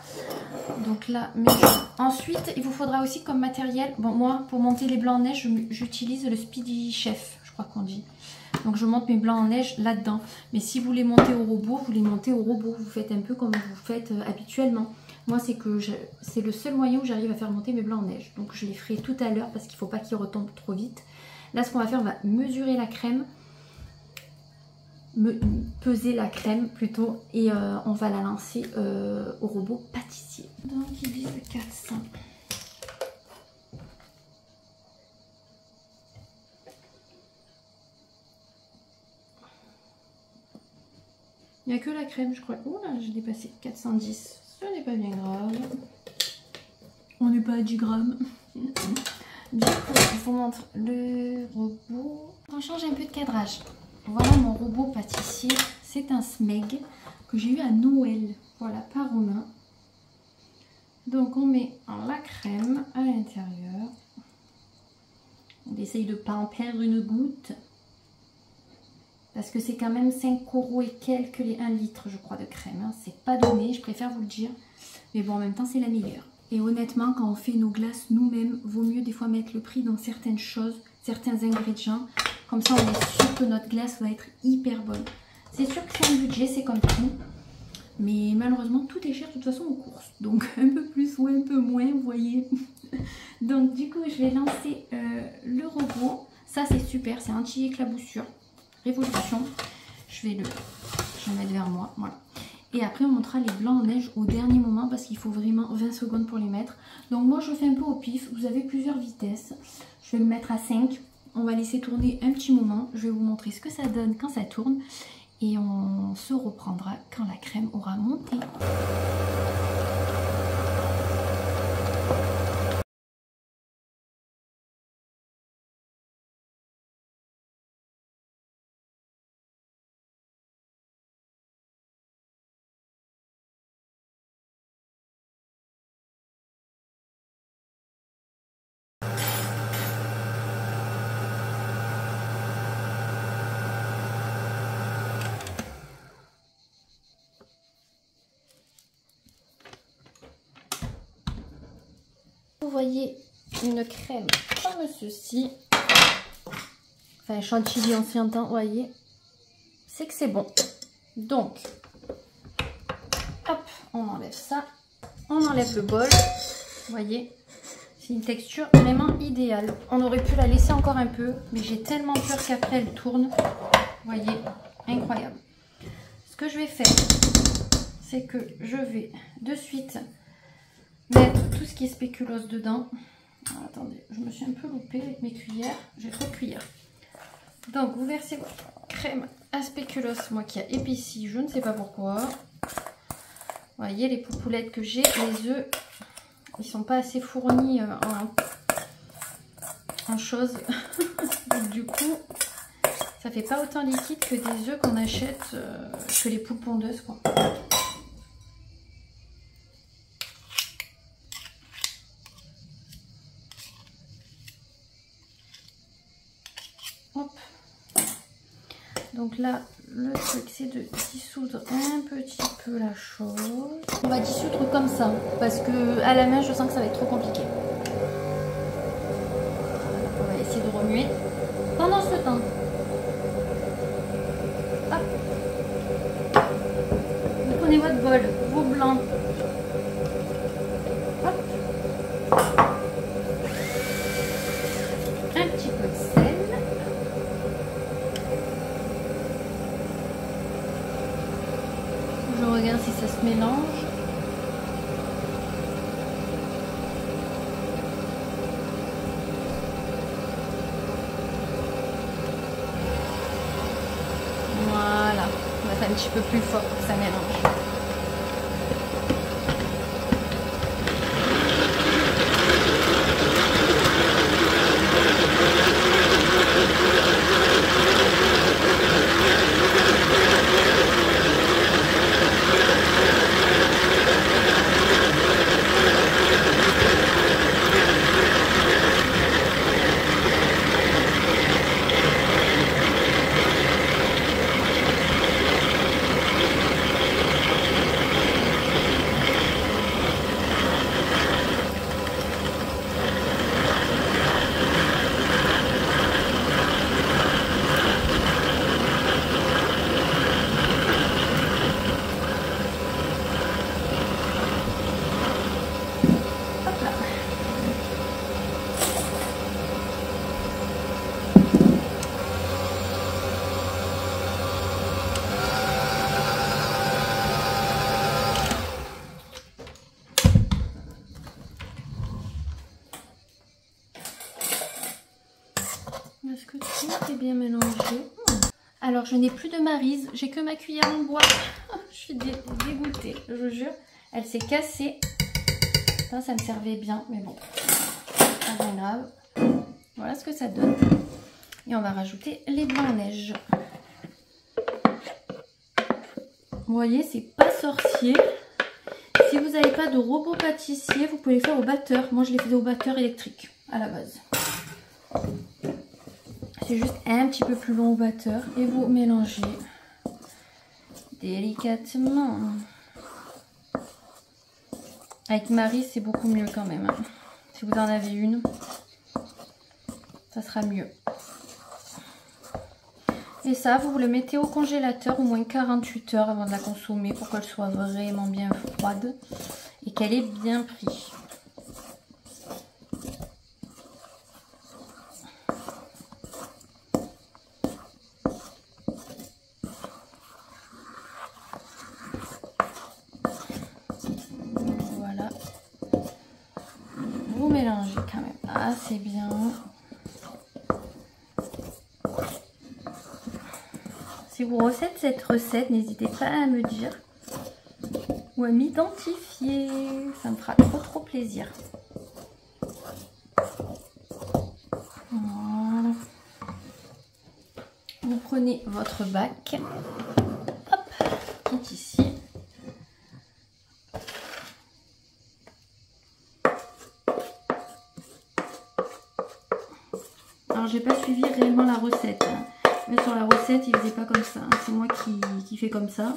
Donc là, mais ensuite, il vous faudra aussi comme matériel. Bon, moi, pour monter les blancs en neige, j'utilise le Speedy Chef, je crois qu'on dit. Donc, je monte mes blancs en neige là-dedans. Mais si vous les montez au robot, vous les montez au robot. Vous faites un peu comme vous faites habituellement. Moi, c'est le seul moyen où j'arrive à faire monter mes blancs en neige. Donc, je les ferai tout à l'heure parce qu'il ne faut pas qu'ils retombent trop vite. Là, ce qu'on va faire, on va mesurer la crème. Peser la crème plutôt et on va la lancer au robot pâtissier. Donc il vise 400. Il n'y a que la crème je crois. Oh là j'ai dépassé 410. Ce n'est pas bien grave. On n'est pas à 10 grammes. Du coup je vous montre le robot. On change un peu de cadrage. Voilà mon robot pâtissier, c'est un Smeg que j'ai eu à Noël, voilà, par Romain. Donc on met la crème à l'intérieur. On essaye de ne pas en perdre une goutte. Parce que c'est quand même 5 € et quelques les 1 litre je crois de crème. Hein. C'est pas donné, je préfère vous le dire. Mais bon en même temps c'est la meilleure. Et honnêtement quand on fait nos glaces nous-mêmes, vaut mieux des fois mettre le prix dans certaines choses, certains ingrédients. Comme ça, on est sûr que notre glace va être hyper bonne. C'est sûr que c'est un budget, c'est comme tout. Mais malheureusement, tout est cher de toute façon aux courses. Donc, un peu plus ou un peu moins, vous voyez. Donc, du coup, je vais lancer le robot. Ça c'est super, c'est anti-éclaboussure. Révolution. Je vais le mettre vers moi. Voilà. Et après on montrera les blancs en neige au dernier moment parce qu'il faut vraiment 20 secondes pour les mettre. Donc moi je fais un peu au pif. Vous avez plusieurs vitesses. Je vais le mettre à 5. On va laisser tourner un petit moment. Je vais vous montrer ce que ça donne quand ça tourne. Et on se reprendra quand la crème aura monté. Vous voyez une crème comme ceci. Enfin, chantilly ancien temps, vous voyez. C'est que c'est bon. Donc, hop, on enlève ça. On enlève le bol. Vous voyez, c'est une texture vraiment idéale. On aurait pu la laisser encore un peu, mais j'ai tellement peur qu'après elle tourne. Vous voyez, incroyable. Ce que je vais faire, c'est que je vais de suite mettre tout ce qui est spéculoos dedans. Alors, attendez, je me suis un peu loupée avec mes cuillères. J'ai trop de cuillères. Donc, vous versez votre crème à spéculoos, moi qui a épaissi, je ne sais pas pourquoi. Vous voyez les poupoulettes que j'ai, les œufs, ils sont pas assez fournis en choses. Donc, du coup, ça fait pas autant liquide que des œufs qu'on achète, que les poules pondeuses, quoi. Hop. Donc là, le truc, c'est de dissoudre un petit peu la chose. On va dissoudre comme ça, parce que à la main, je sens que ça va être trop compliqué. On va essayer de remuer. Pendant ce temps, hop, vous prenez votre bol, vos blancs. Hop. Un petit peu de sel. Je regarde si ça se mélange. Voilà, on va faire un petit peu plus fort pour que ça mélange. Est-ce que tout est bien mélangé? Alors, je n'ai plus de maryse, j'ai que ma cuillère en bois. Je suis dégoûtée, je vous jure. Elle s'est cassée. Ça me servait bien, mais bon, pas bien grave. Voilà ce que ça donne. Et on va rajouter les blancs en neige. Vous voyez, c'est pas sorcier. Si vous n'avez pas de robot pâtissier, vous pouvez le faire au batteur. Moi, je les faisais au batteur électrique à la base. C'est juste un petit peu plus long au batteur et vous mélangez délicatement. Avec Marie, c'est beaucoup mieux quand même. Si vous en avez une, ça sera mieux. Et ça, vous le mettez au congélateur au moins 48 heures avant de la consommer pour qu'elle soit vraiment bien froide et qu'elle ait bien pris. mélanger quand même assez bien. Si vous recevez cette recette, n'hésitez pas à me dire ou à m'identifier. Ça me fera trop plaisir. Voilà. Vous prenez votre bac. Hop, qui est ici. Alors j'ai pas suivi réellement la recette. Mais sur la recette, il faisait pas comme ça. C'est moi qui fais comme ça.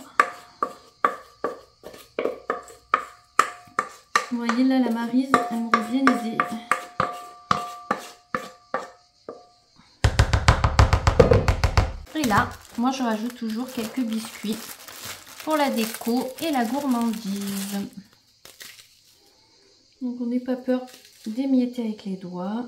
Vous voyez là, la Maryse, elle m'aurait bien aidé. Et là, moi je rajoute toujours quelques biscuits pour la déco et la gourmandise. Donc on n'est pas peur d'émietter avec les doigts.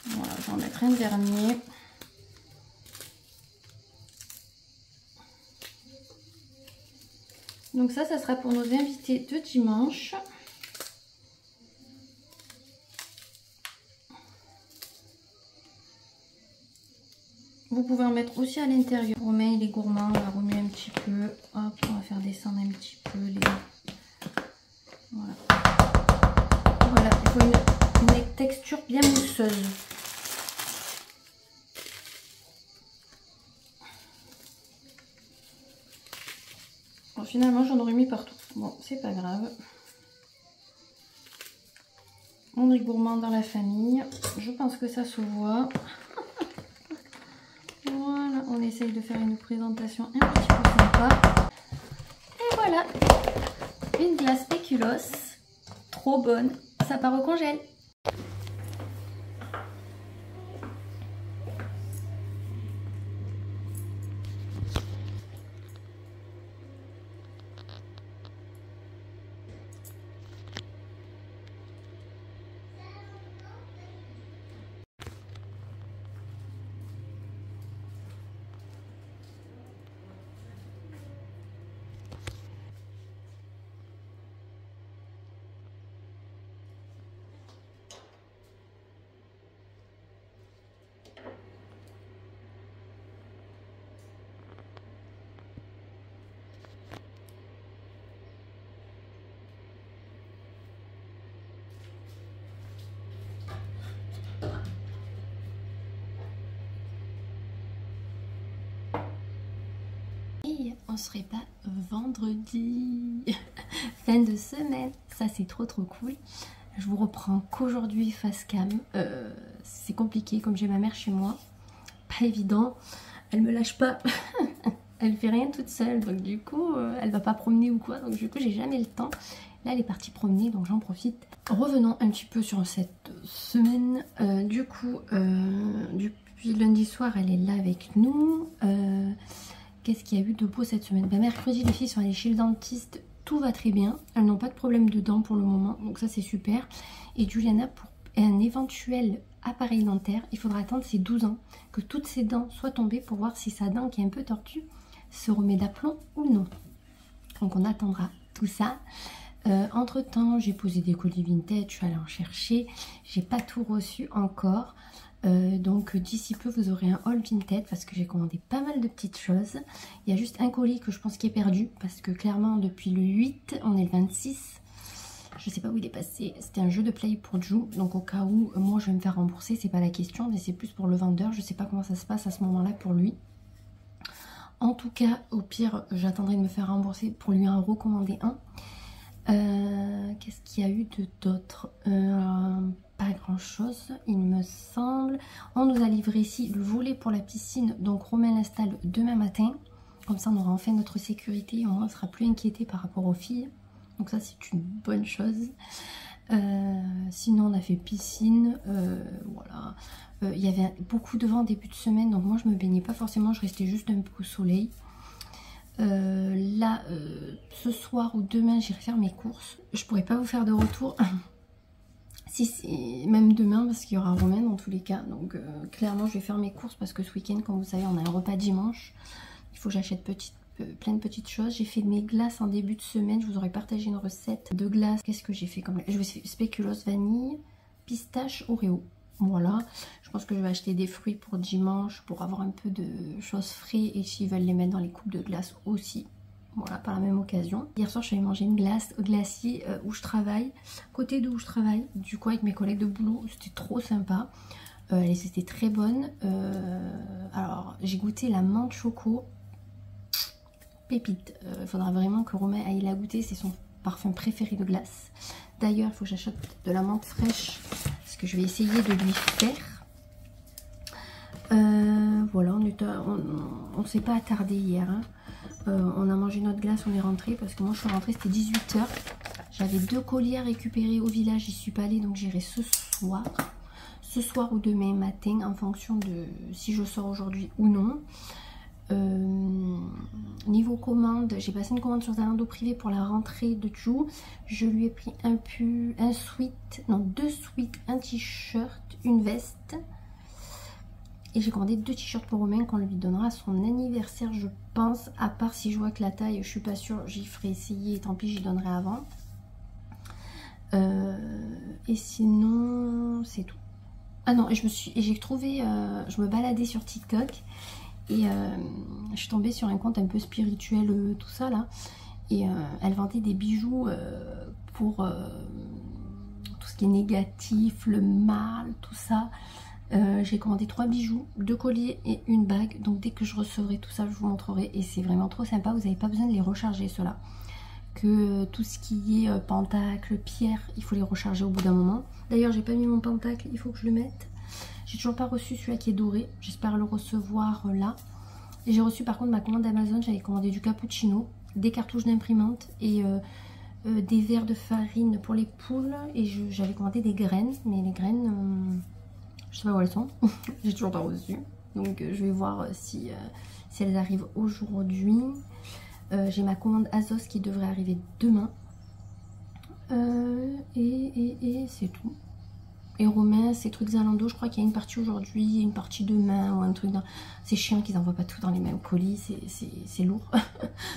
Voilà, je vais en mettre un dernier. Donc ça sera pour nos invités de dimanche. Vous pouvez en mettre aussi à l'intérieur. Romain, il est gourmand, on va remuer un petit peu. Hop, on va faire descendre un petit peu les... Voilà. Voilà, il faut une texture bien mousseuse. Bon, finalement, j'en aurais mis partout. Bon, c'est pas grave. On est gourmand dans la famille. Je pense que ça se voit. Voilà, on essaye de faire une présentation un petit peu sympa. Et voilà, une glace spéculoos. Trop bonne. Ça part au congèle. Et on serait pas vendredi. Fin de semaine. Ça c'est trop cool. Je vous reprends qu'aujourd'hui face cam. C'est compliqué comme j'ai ma mère chez moi. Pas évident. Elle me lâche pas. Elle fait rien toute seule. Donc du coup elle va pas promener ou quoi. Donc du coup j'ai jamais le temps. Là elle est partie promener donc j'en profite. Revenons un petit peu sur cette semaine. Du coup depuis lundi soir elle est là avec nous. Qu'est-ce qu'il y a eu de beau cette semaine? Mercredi, les filles sont allées chez le dentiste. Tout va très bien. Elles n'ont pas de problème de dents pour le moment. Donc ça, c'est super. Et Juliana, pour un éventuel appareil dentaire, il faudra attendre ses 12 ans. Que toutes ses dents soient tombées pour voir si sa dent, qui est un peu tortue, se remet d'aplomb ou non. Donc on attendra tout ça. Entre temps, j'ai posé des colis vintage. Je suis allée en chercher. J'ai pas tout reçu encore. Donc d'ici peu vous aurez un haul vintage parce que j'ai commandé pas mal de petites choses. Il y a juste un colis que je pense qui est perdu parce que clairement depuis le 8 on est le 26. Je sais pas où il est passé. C'était un jeu de play pour Jou. Donc au cas où moi je vais me faire rembourser, c'est pas la question, mais c'est plus pour le vendeur. Je sais pas comment ça se passe à ce moment là pour lui. En tout cas au pire j'attendrai de me faire rembourser pour lui en recommander un. Qu'est-ce qu'il y a eu d'autre? Pas grand chose il me semble. On nous a livré ici le volet pour la piscine, donc Romain l'installe demain matin, comme ça on aura enfin notre sécurité et on ne sera plus inquiété par rapport aux filles, donc ça c'est une bonne chose. Sinon on a fait piscine, voilà. Il y avait beaucoup de vent début de semaine, donc moi je me baignais pas forcément, je restais juste un peu au soleil. Là ce soir ou demain j'irai faire mes courses. Je pourrais pas vous faire de retour si c'est même demain parce qu'il y aura Romain dans tous les cas. Donc clairement je vais faire mes courses parce que ce week-end comme vous savez on a un repas dimanche. Il faut que j'achète plein de petites choses. J'ai fait mes glaces en début de semaine. Je vous aurais partagé une recette de glace. Qu'est-ce que j'ai fait comme... Je vais faire spéculoos vanille, pistache, Oreo. Voilà, je pense que je vais acheter des fruits pour dimanche pour avoir un peu de choses frais et s'ils veulent les mettre dans les coupes de glace aussi. Voilà, par la même occasion. Hier soir, je suis allée manger une glace au glacier où je travaille, côté d'où je travaille, du coup avec mes collègues de boulot. C'était trop sympa. C'était très bonne. Alors, j'ai goûté la menthe choco. Pépite. Il faudra vraiment que Romain aille la goûter. C'est son parfum préféré de glace. D'ailleurs, il faut que j'achète de la menthe fraîche. Parce que je vais essayer de lui faire. Voilà, on s'est pas attardé hier. Hein. On a mangé notre glace, on est rentré. Parce que moi, je suis rentrée, c'était 18 h. J'avais 2 colis à récupérer au village. J'y suis pas allée, donc j'irai ce soir. Ce soir ou demain matin, en fonction de si je sors aujourd'hui ou non. Niveau commande, j'ai passé une commande sur Zalando privé pour la rentrée de Jou. Je lui ai pris un sweat, non 2 sweats, un t-shirt, une veste. Et j'ai commandé 2 t-shirts pour Romain qu'on lui donnera à son anniversaire, je pense. À part si je vois que la taille, je suis pas sûre, j'y ferai essayer. Tant pis, j'y donnerai avant. Et sinon, c'est tout. Ah non, j'ai trouvé, je me baladais sur TikTok. Et je suis tombée sur un compte un peu spirituel, tout ça là. Et elle vendait des bijoux pour tout ce qui est négatif, le mal, tout ça. J'ai commandé 3 bijoux, 2 colliers et une bague. Donc dès que je recevrai tout ça, je vous montrerai. Et c'est vraiment trop sympa, vous n'avez pas besoin de les recharger ceux-là. Que tout ce qui est pentacle, pierre, il faut les recharger au bout d'un moment. D'ailleurs, j'ai pas mis mon pentacle, il faut que je le mette. J'ai toujours pas reçu celui-là qui est doré. J'espère le recevoir là. Et j'ai reçu par contre ma commande Amazon. J'avais commandé du cappuccino, des cartouches d'imprimante et des verres de farine pour les poules. Et j'avais commandé des graines. Mais les graines, je sais pas où elles sont. J'ai toujours pas reçu. Donc je vais voir si elles arrivent aujourd'hui. J'ai ma commande Azos qui devrait arriver demain. Et c'est tout. Et Romain, ces trucs Zalando, je crois qu'il y a une partie aujourd'hui et une partie demain ou un truc dans... C'est chiant qu'ils n'envoient pas tout dans les mêmes colis, c'est lourd.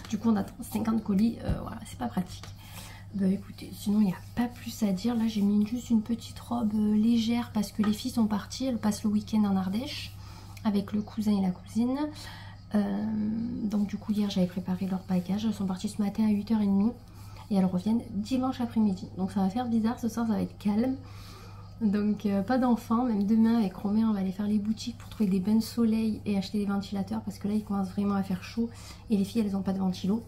Du coup on attend 50 colis, voilà, c'est pas pratique. Bah écoutez, sinon il n'y a pas plus à dire. Là j'ai mis juste une petite robe légère parce que les filles sont parties, elles passent le week-end en Ardèche avec le cousin et la cousine. Donc du coup hier j'avais préparé leur bagage, elles sont parties ce matin à 8 h30 et elles reviennent dimanche après-midi. Donc ça va faire bizarre, ce soir ça va être calme. Donc pas d'enfants, même demain avec Romain on va aller faire les boutiques pour trouver des bains de soleil et acheter des ventilateurs parce que là il commence vraiment à faire chaud et les filles elles n'ont pas de ventilo.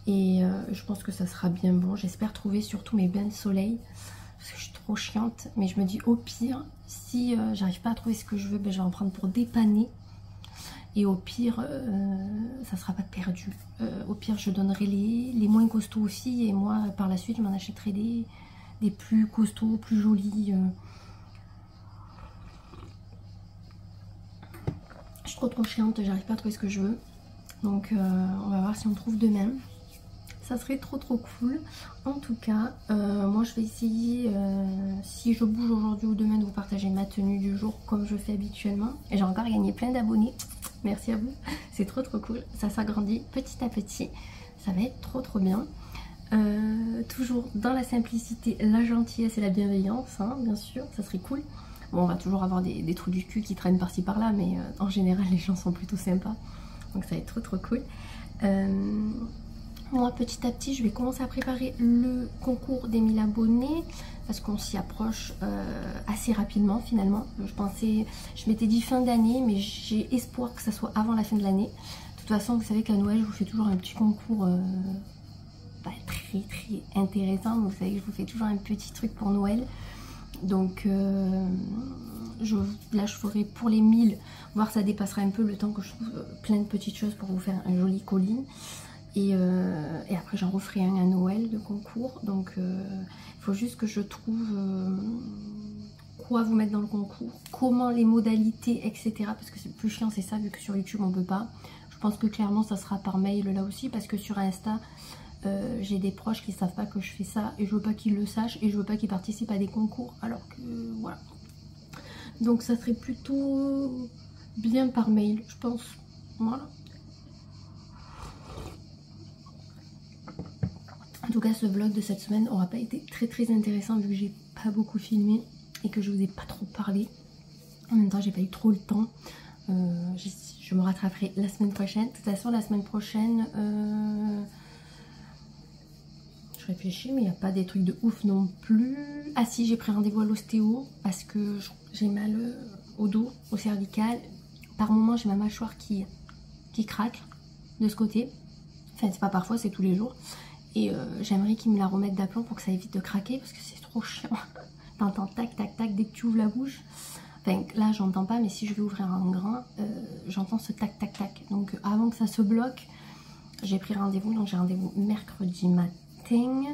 Et je pense que ça sera bien bon, j'espère trouver surtout mes bains de soleil parce que je suis trop chiante. Mais je me dis au pire, si j'arrive pas à trouver ce que je veux, ben, je vais en prendre pour dépanner. Et au pire, ça sera pas perdu. Au pire je donnerai les moins costauds aux filles et moi par la suite je m'en achèterai des plus costauds, plus jolis. Je suis trop chiante, j'arrive pas à trouver ce que je veux. Donc on va voir si on trouve demain. Ça serait trop cool. En tout cas, moi je vais essayer, si je bouge aujourd'hui ou demain, de vous partager ma tenue du jour comme je fais habituellement. Et j'ai encore gagné plein d'abonnés. Merci à vous. C'est trop cool. Ça s'agrandit petit à petit. Ça va être trop bien. Toujours dans la simplicité, la gentillesse et la bienveillance, hein, bien sûr, ça serait cool. Bon, on va toujours avoir des trous du cul qui traînent par-ci par-là, mais en général les gens sont plutôt sympas, donc ça va être trop cool. Moi petit à petit je vais commencer à préparer le concours des 1000 abonnés parce qu'on s'y approche assez rapidement finalement. Je m'étais dit fin d'année, mais j'ai espoir que ça soit avant la fin de l'année. De toute façon vous savez qu'à Noël je vous fais toujours un petit concours très intéressant. Vous savez que je vous fais toujours un petit truc pour Noël. Donc là je ferai pour les 1000, voir ça dépassera un peu le temps que je trouve plein de petites choses pour vous faire un joli colis. Et après j'en referai un à Noël de concours. Donc il faut juste que je trouve quoi vous mettre dans le concours, comment, les modalités, etc. Parce que c'est plus chiant, c'est ça, vu que sur YouTube on peut pas. Je pense que clairement ça sera par mail là aussi, parce que sur Insta j'ai des proches qui savent pas que je fais ça et je veux pas qu'ils le sachent et je veux pas qu'ils participent à des concours, alors que voilà. Donc ça serait plutôt bien par mail, je pense. Voilà. tout cas, ce vlog de cette semaine n'aura pas été très intéressant vu que j'ai pas beaucoup filmé et que je vous ai pas trop parlé. En même temps, j'ai pas eu trop le temps. Je me rattraperai la semaine prochaine. De toute façon, la semaine prochaine, je réfléchis, mais il n'y a pas des trucs de ouf non plus. Ah si, j'ai pris rendez-vous à l'ostéo parce que j'ai mal au dos, au cervical. Par moment, j'ai ma mâchoire qui craque de ce côté. Enfin, c'est pas parfois, c'est tous les jours. Et j'aimerais qu'ils me la remettent d'aplomb pour que ça évite de craquer parce que c'est trop chiant. T'entends tac tac tac dès que tu ouvres la bouche. Enfin, là, j'entends pas, mais si je vais ouvrir un grain, j'entends ce tac tac tac. Donc, avant que ça se bloque, j'ai pris rendez-vous. Donc, j'ai rendez-vous mercredi matin.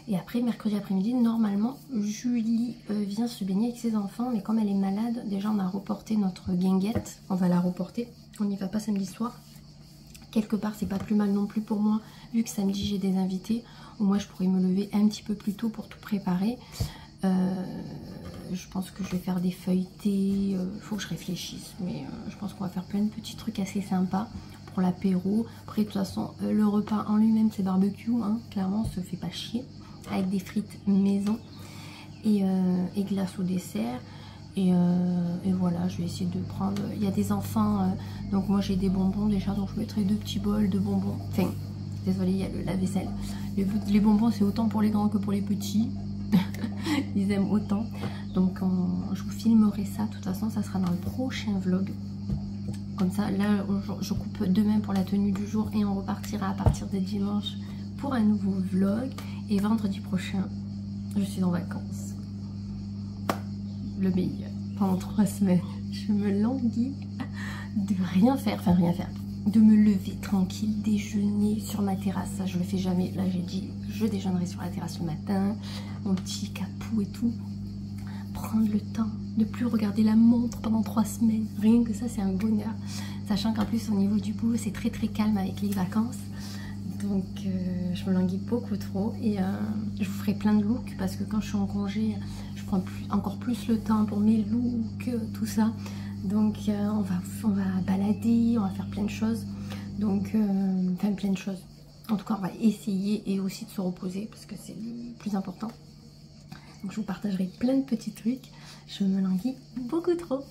Et après, mercredi après-midi, normalement, Julie vient se baigner avec ses enfants. Mais comme elle est malade, déjà, on a reporté notre guinguette. On va la reporter. On n'y va pas samedi soir. Quelque part, c'est pas plus mal non plus pour moi, vu que samedi, j'ai des invités. Au moins, je pourrais me lever un petit peu plus tôt pour tout préparer. Je pense que je vais faire des feuilletés, faut que je réfléchisse, mais je pense qu'on va faire plein de petits trucs assez sympas pour l'apéro. Après, de toute façon, le repas en lui-même, c'est barbecue, hein. Clairement, on se fait pas chier, avec des frites maison et glace au dessert. Et voilà, je vais essayer de prendre, il y a des enfants, donc moi j'ai des bonbons déjà, donc je mettrai 2 petits bols de bonbons. Enfin, désolé, il y a le lave-vaisselle. Les bonbons, c'est autant pour les grands que pour les petits. Ils aiment autant. Donc je vous filmerai ça. De toute façon, ça sera dans le prochain vlog. Comme ça, là, je coupe demain pour la tenue du jour et on repartira à partir de dimanche pour un nouveau vlog. Et vendredi prochain, je suis en vacances. Le meilleur. Pendant 3 semaines, je me languis de rien faire. Enfin, rien faire. De me lever tranquille, déjeuner sur ma terrasse. Ça, je le fais jamais. Là, j'ai dit, je déjeunerai sur la terrasse le matin. Mon petit capou et tout. Prendre le temps de plus regarder la montre pendant 3 semaines. Rien que ça, c'est un bonheur. Sachant qu'en plus, au niveau du boulot, c'est très calme avec les vacances. Donc, je me languis beaucoup trop. Et je vous ferai plein de looks parce que quand je suis en congé, je prends encore plus le temps pour mes looks, tout ça. Donc, on va balader, on va faire plein de choses. Donc, enfin, plein de choses. En tout cas, on va essayer et aussi de se reposer parce que c'est le plus important. Donc, je vous partagerai plein de petits trucs. Je me languis beaucoup trop.